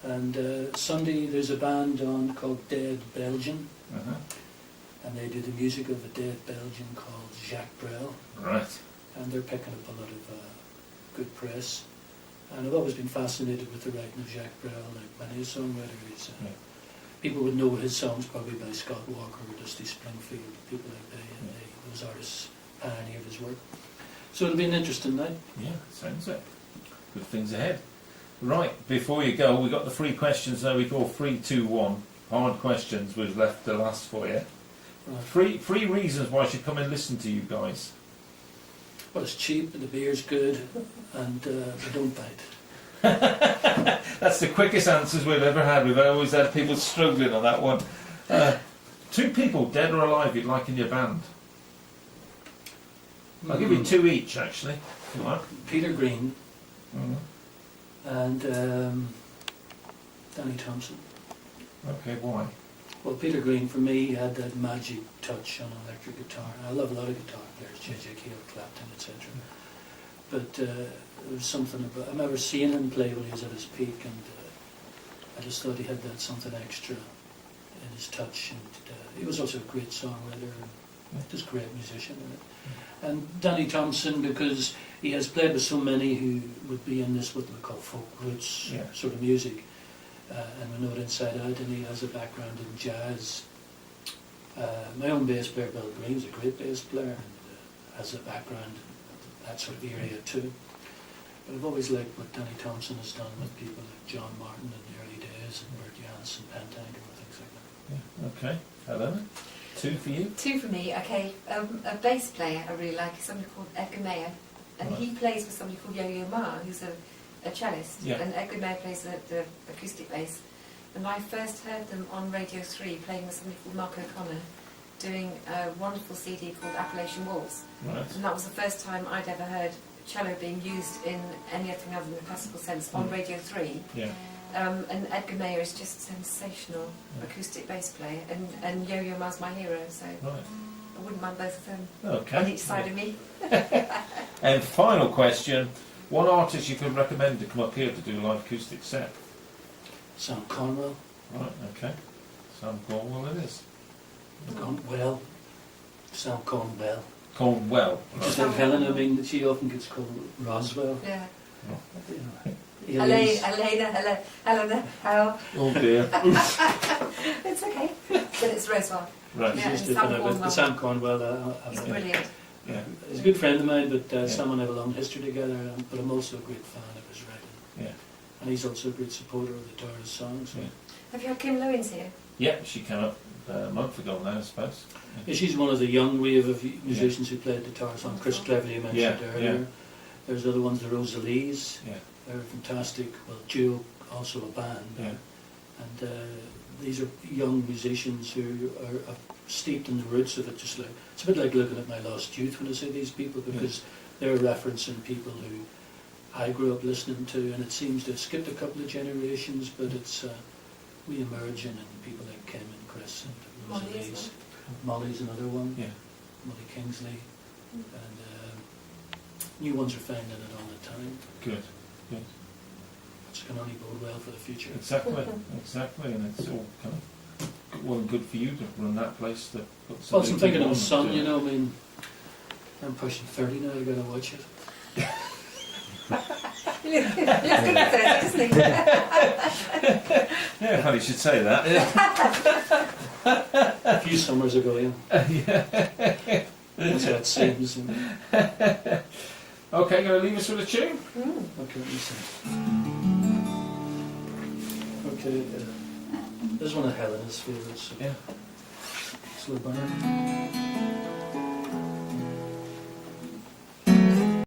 And Sunday there's a band on called Dead Belgian, and they do the music of a dead Belgian called Jacques Brel. Right. And they're picking up a lot of good press. And I've always been fascinated with the writing of Jacques Brel, like many a songwriter. People would know his songs probably by Scott Walker or Dusty Springfield, people like that. Those artists pioneered his work. So it'll be an interesting night. Yeah, sounds it. Good things ahead. Right, before you go, we've got the 3 questions now. We go 3, 2, 1. Hard questions we've left the last for you. Right. Three reasons why I should come and listen to you guys. Well, it's cheap, and the beer's good, and they don't bite. That's the quickest answers we've ever had. We've always had people struggling on that one. 2 people, dead or alive, you'd like in your band. I'll give you 2 each, actually. Come on. Peter Green and Danny Thompson. Okay, why? Well, Peter Green, for me, had that magic touch on electric guitar. I love a lot of guitar players, J.J. Cale, Clapton, etc. But there was something about... I remember seeing him play when he was at his peak, and I just thought he had that something extra in his touch. And he was also a great songwriter, and just a great musician. And Danny Thompson, because he has played with so many who would be in this, what we call folk roots sort of music. And we know it inside out, and he has a background in jazz. My own bass player, Bill Green, is a great bass player, and has a background in that sort of area too. But I've always liked what Danny Thompson has done with people like John Martin in the early days, and Bert Janssen, Pentangle, and things like that. Yeah. Okay, Helena, 2 for you? 2 for me, okay. A bass player I really like is somebody called Edgar Mayer, and he plays with somebody called Yo-Yo Ma, who's a cellist, and Edgar Mayer plays the acoustic bass. And I first heard them on Radio 3 playing with somebody called Mark O'Connor, doing a wonderful CD called Appalachian Waltz. Right. And that was the first time I'd ever heard cello being used in anything other than the classical sense on Radio 3. Yeah. And Edgar Mayer is just a sensational acoustic bass player, and Yo-Yo Ma's my hero, so I wouldn't mind both of them on each side of me. And final question, 1 artist you can recommend to come up here to do a live acoustic set? Sam Cornwell. Right, okay. Sam Cornwell it is. Well, Sam Cornwell. Cornwell. Just like Helen, I mean, she often gets called Roswell. Yeah. Helena, how? Oh dear. It's okay. But it's Rosewell. Right. Yeah, Sam Cornwell. But Sam Cornwell, he's brilliant. Yeah. He's a good friend of mine, but Sam and I have a long history together, but I'm also a great fan of his writing. Yeah. And he's also a great supporter of the Doris songs. Yeah. Have you had Kim Lewins here? Yeah, she came up a month ago now, I suppose. Yeah, she's one of the young wave of musicians who played guitars on Chris Cleverly you mentioned earlier. Yeah. There's other ones, the Rosalees. Yeah. They're fantastic. Well, duo, also a band. Yeah. And these are young musicians who are steeped in the roots of it. Just like it's a bit like looking at my lost youth when I say these people, because they're referencing people who I grew up listening to, and it seems to have skipped a couple of generations, but it's re-emerging, and people like Kim and Chris and Rosalees. Molly's another one. Yeah. Molly Kingsley. And new ones are finding it all the time. Good. Good. Which can only bode well for the future. Exactly. Exactly. And it's all kind of well and good for you to run that place. To put Well, I'm thinking of my son, you know, I mean, I'm pushing 30 now, you gotta watch it. Yeah, well, you should say that. A few summers ago, yeah. That's how it seems. Okay, going to leave us with a tune? Okay, let me see. Okay, this is one of Helena's favourites. So. Yeah. Slow burn.